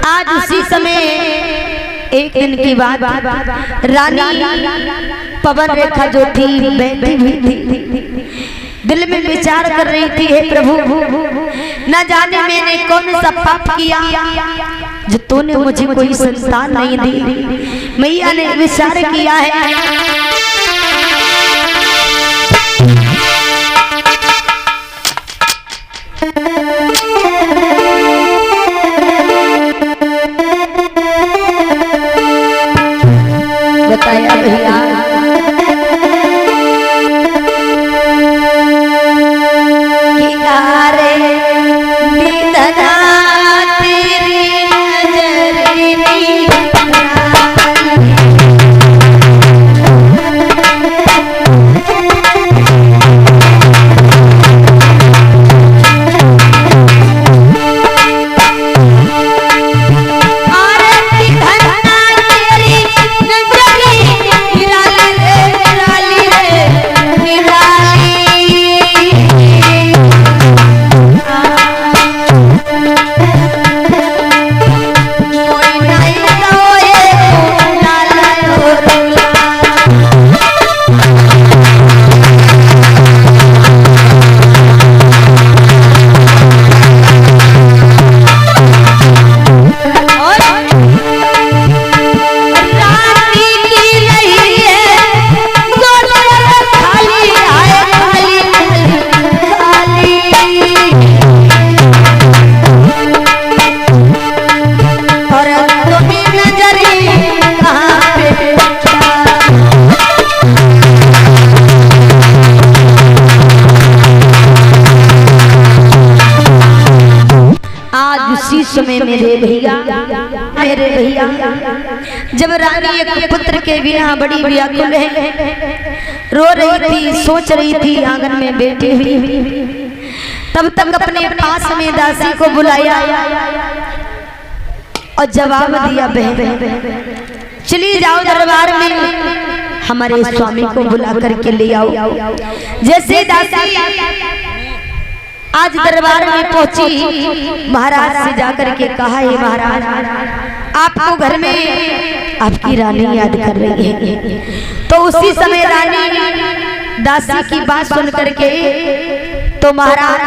आज उसी समय एक दिन की बात, रानी पवन रेखा जो थी बैठी हुई थी, दिल में विचार कर रही थी, हे प्रभु न जाने मैंने कौन सा पाप किया जो तूने मुझे कोई संतान नहीं दी। मैया ने विचार किया है, बताया भैया कि गारे निधना तेरी नजर समय मेरे भैया जब रानी एक पुत्र के बिना बड़ी व्याकुल है, रो रही थी, सोच रही थी, आंगन में बैठी हुई, तब तक अपने पास में दासी को बुलाया और जवाब दिया, बहन चली जाओ दरबार में, हमारे स्वामी को बुला करके ले आओ। जैसे दासी आज दरबार में पहुंची, महाराज से जाकर के कहा, है महाराज आपको घर में आपकी रानी याद कर रही है। तो उसी समय रानी दासी की बात सुन करके तो महाराज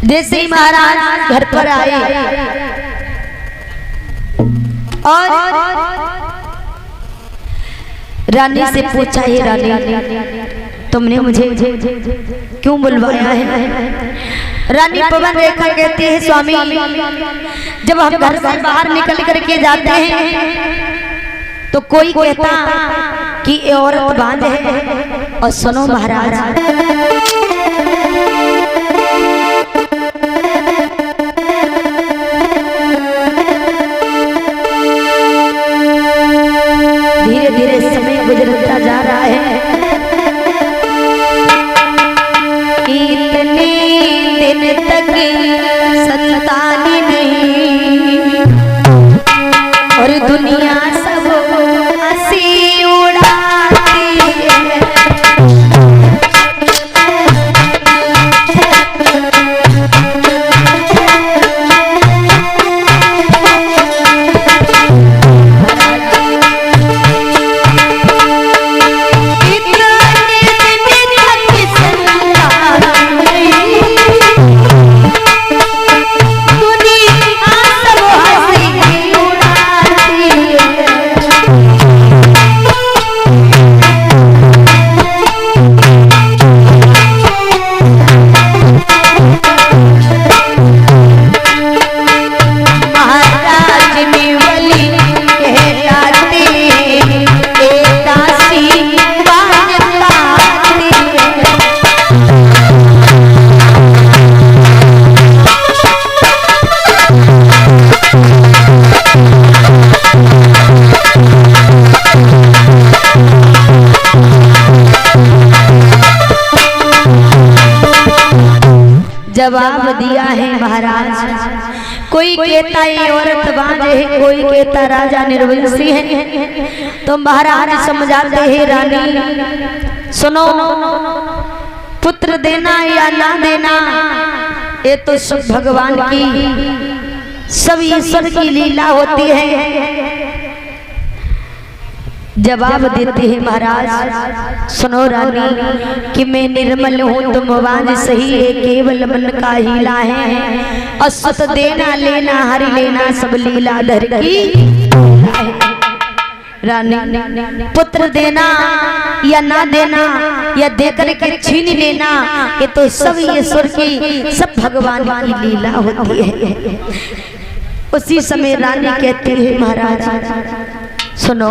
जैसे ही महाराज घर पर आए और रानी से पूछा, है रानी तुमने मुझे क्यों बुलवाया है? रानी पवन रेखा कहती है, स्वामी जब हम घर से बाहर निकल करके जाते हैं तो कोई कहता कि ये औरत बांझ है, और सुनो महाराज धीरे धीरे समय गुजरता जा रहा है, इतने दिन तक संतान नहीं और दुनिया सब हंसी उड़ाती है। जवाब दिया है महाराज, कोई कहता है औरत बांझ है, कोई कहता राजा निर्वंशी है। तो महाराज समझाते हैं, रानी सुनो, पुत्र देना या ना देना ये तो सब भगवान की, सब ईश्वर की लीला होती है। जवाब देते हैं महाराज, सुनो रानी कि मैं निर्मल हूँ, तुम वाज सही है, केवल मन का हीला है। असत देना लेना हरि लेना, सब लीलाधर की रानी। पुत्र देना या ना देना या देकर के छीन लेना, ये तो सब ईश्वर की, सब भगवान की लीला होती है। उसी समय रानी कहती है महाराज सुनो,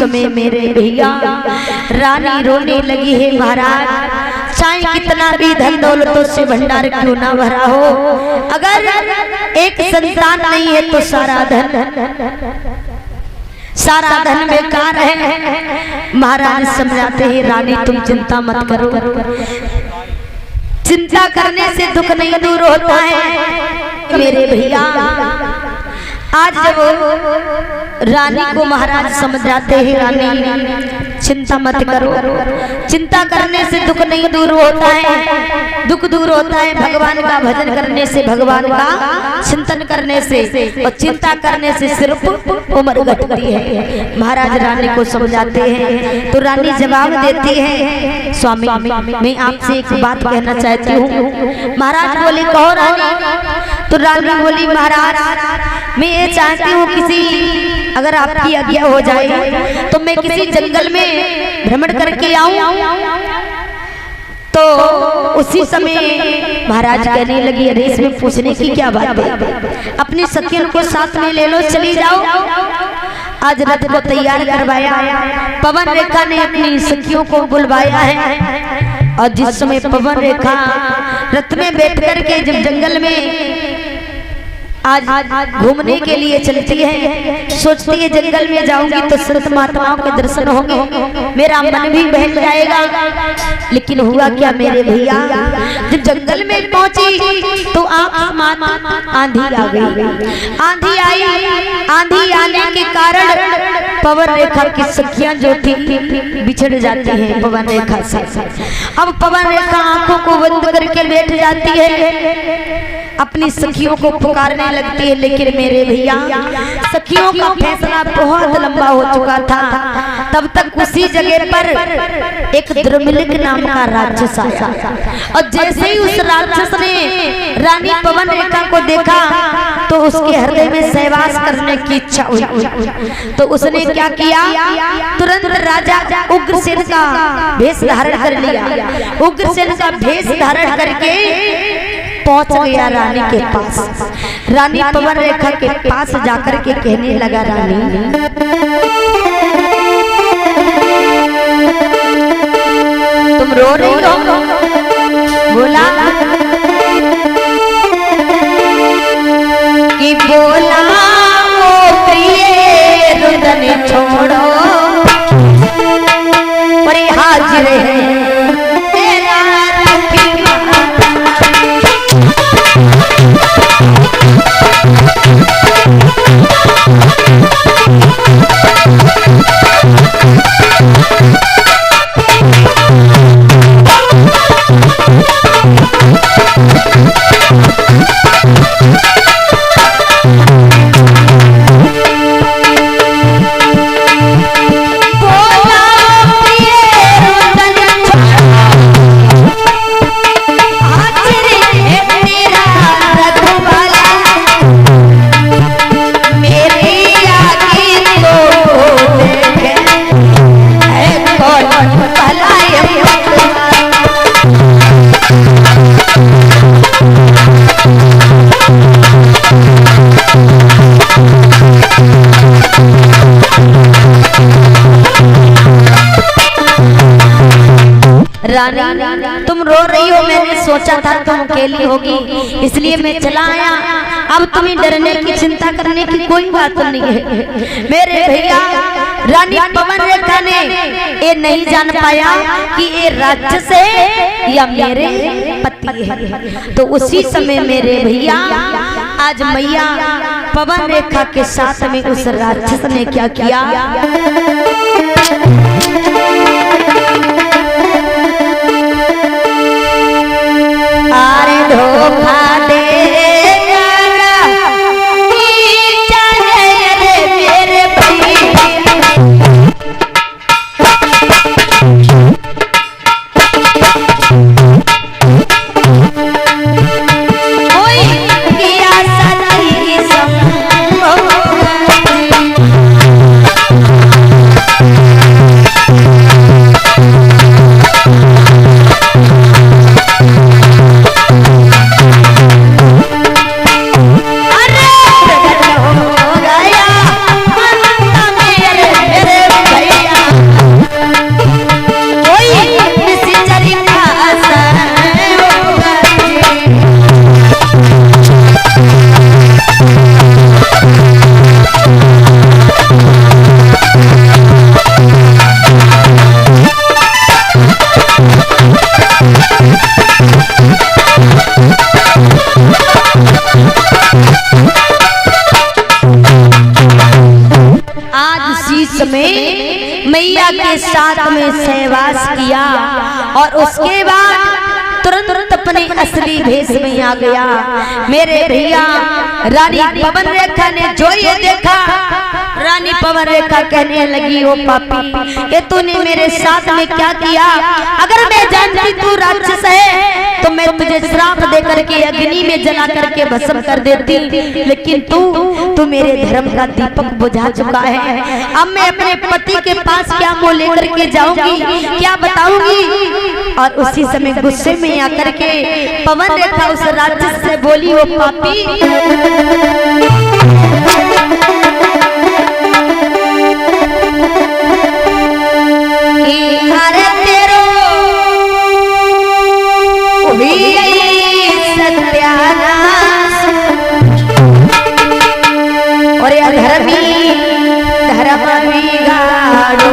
में मेरे भैया रानी रोने लगी है महाराज। चाहे कितना भी धन दौलतों से भंडार क्यों ना भरा हो, अगर एक संतान नहीं है तो सारा धन बेकार है। महाराज समझाते हैं रानी तुम चिंता मत करो, चिंता करने से दुख नहीं दूर होता है मेरे भैया। आज जब रानी को महाराज समझाते हैं रानी चिंता मत करो, चिंता करने से दुख नहीं दूर होता है, दुख दूर होता है भगवान का भजन करने से, भगवान का चिंतन करने से, और चिंता करने से सिर्फ उम्र घटती है। महाराज रानी को समझाते हैं तो रानी जवाब देती है स्वामी मैं आपसे एक बात कहना चाहती हूँ। महाराज बोले कहो रानी। तो रानी बोली महाराज मैं ये चाहती हूँ किसी, अगर आपकी आज्ञा हो जाए तो मैं किसी जंगल में भ्रमण करके आऊं। तो उसी समय महाराज कहने लगी अरे इसमें पूछने की क्या बात है, अपनी सखियों को साथ में ले लो, चली जाओ। आज रथ को तैयार करवाया, पवन रेखा ने अपनी सखियों को बुलवाया है, और जिस समय पवन रेखा रथ में बैठ करके जब जंगल में आज घूमने के लिए चलती है, सोचती है जंगल में जाऊंगी तो संत महात्माओं के दर्शन होंगे, मेरा मन भी बहल जाएगा। लेकिन हुआ क्या मेरे भैया, जब जंगल में पहुंची तो आंधी आ गई। आंधी आई, आंधी आने के कारण पवन रेखा की सखियां जो थी बिछड़ जाती हैं पवन रेखा से। अब पवन रेखा आंखों को बंद करके बैठ जाती है, अपनी सखियों को पुकारने लगती है। लेकिन मेरे भैया सखियों का फैसला बहुत लंबा हो चुका था। तब तक उसी जगह पर एक द्रुमिलिक नाम का राक्षस आया, और जैसे ही उस राक्षस ने रानी पवन रेखा को देखा तो उसके हृदय में सहवास करने की इच्छा हुई। तो उसने क्या किया, तुरंत राजा उग्रसेन का भेष धारण कर लिया। उग्रसेन का भेष धारण करके पहुंच गया रानी के पास। रानी पवन रेखा के पास जाकर के कहने लगा रानी तुम रो रही हो? बोला बोला ओ प्रिय रुदन छोड़ो और हाजिर है तेरा रानी तुम रो रही हो, मैंने सोचा था तुम अकेली होगी इसलिए मैं चला आया। अब तुम्हें डरने की चिंता करने की कोई बात नहीं है मेरे भैया। रानी पवन रेखा ने ये नहीं जान पाया कि ये राक्षस है या मेरे पति है। तो उसी समय मेरे भैया आज मैया पवन रेखा के साथ में उस राक्षस ने क्या किया, धोखा दे मेरे मैया के साथ में सहवास किया और उसके बाद तुरंत अपने असली भेष में आ गया मेरे भैया। रानी पवन रेखा ने जो ये देखा, रानी पवन रेखा कहने लगी ओ पापी ये तूने मेरे साथ में क्या किया, अगर मैं जानती तू राक्षस है तो मैं तुझे श्राप दे करके अग्नि में जला करके भस्म कर देती, लेकिन तू मेरे धर्म का दीपक बुझा चुका है। अब मैं अपने पति के पास क्या मुंह लेकर के जाऊंगी, क्या बताऊंगी। और उसी समय गुस्से में आकर के पवन रेखा उस राक्षस से बोली ओ पापी सत्यानाश और अधर्मी धर्म बिगाड़ो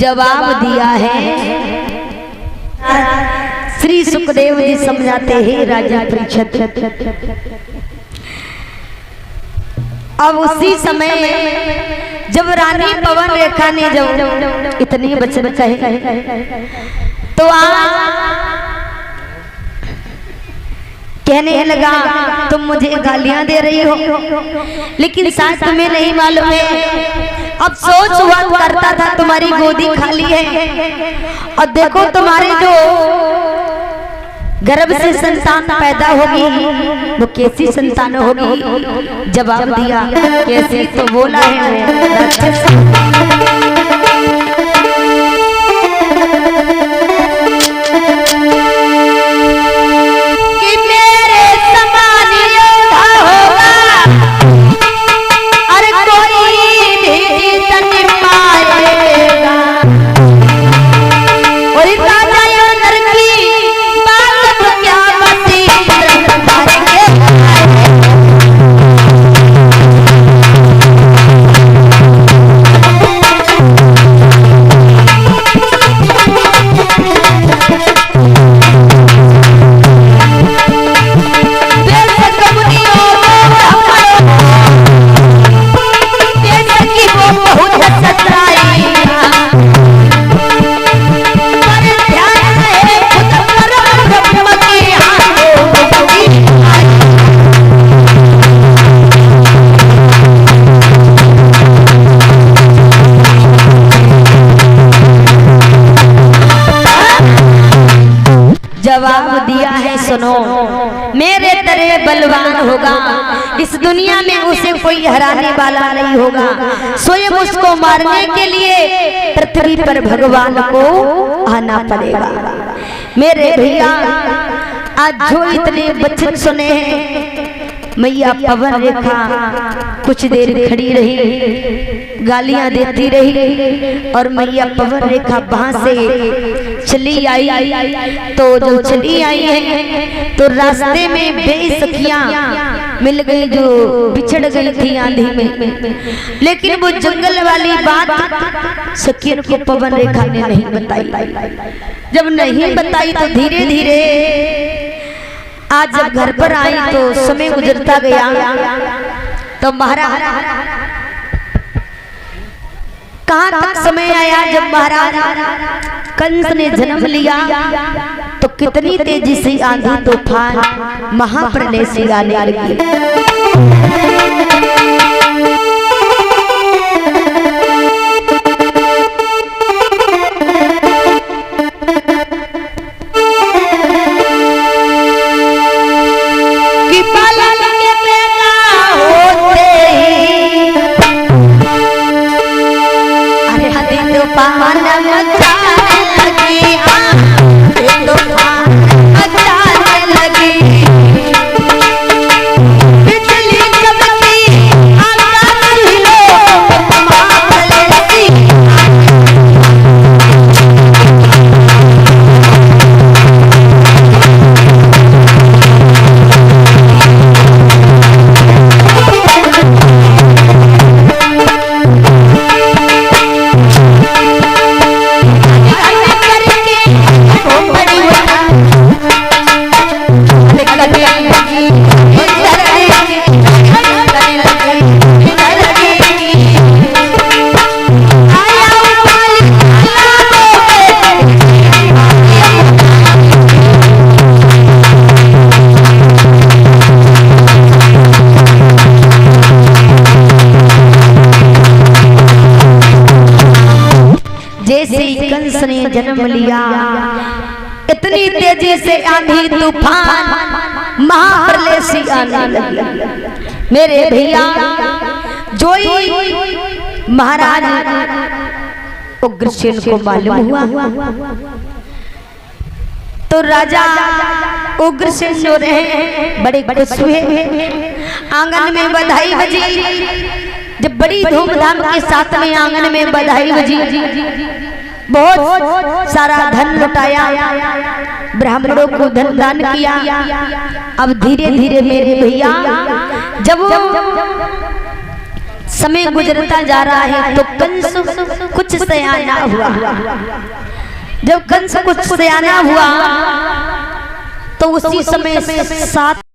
जवाब दिया है। श्री सुखदेव जी समझाते हैं राजा परीक्षित। अब उसी समय जब रानी पवन रेखा ने जब इतनी वचन कहे तो कहने लगा तुम मुझे गालियां दे रही हो, लेकिन शायद तुम्हें नहीं मालूम है अब सोच हुआ करता था तुम्हारी गोदी खाली है और देखो तुम्हारे जो गर्भ से संतान पैदा होगी वो कैसी संतान होगी। जवाब दिया कैसी, तो बोला है जवाब दिया है सुनो, मेरे तरह बलवान होगा इस दुनिया में उसे कोई हराने वाला नहीं होगा। स्वयं उसको मारने के लिए पृथ्वी पर भगवान को आना पड़ेगा। मेरे भैया आज जो इतने वचन सुने हैं, मैया पवन रेखा कुछ देर खड़ी रही, गालियां देती रही और मैया पवन रेखा वहां से चली आई। तो जो चली आई है तो रास्ते में बेसखियां मिल गई जो बिछड़ गई थी आंधी में, लेकिन वो जंगल वाली बात सखियन को पवन रेखा ने नहीं बताई। जब नहीं बताई तो धीरे धीरे आज जब घर पर आई तो समय गुजरता गया। तो महाराज कहाँ तक समय आया जब महाराज कंस ने जन्म लिया तो कितनी तेजी से आंधी तूफान महाप्रलय से आने लगी। कंस ने जन्म लिया इतनी तेजी से आंधी तूफान महाप्रलय सी आने लगी। मेरे भैया जोई महाराज उग्रसेन को मालूम हुआ तो राजा उग्रसेन जो रहे बड़े खुश हुए, आंगन में बधाई बजी। जब बड़ी धूमधाम के साथ में आंगन में बधाई बजी, बहुत सारा धन लुटाया, ब्राह्मणों को धन दान किया। अब धीरे धीरे मेरे भैया जब समय गुजरता जा रहा है तो कंस कुछ सयाना हुआ। जब कंस कुछ सयाना हुआ तो उसी समय 7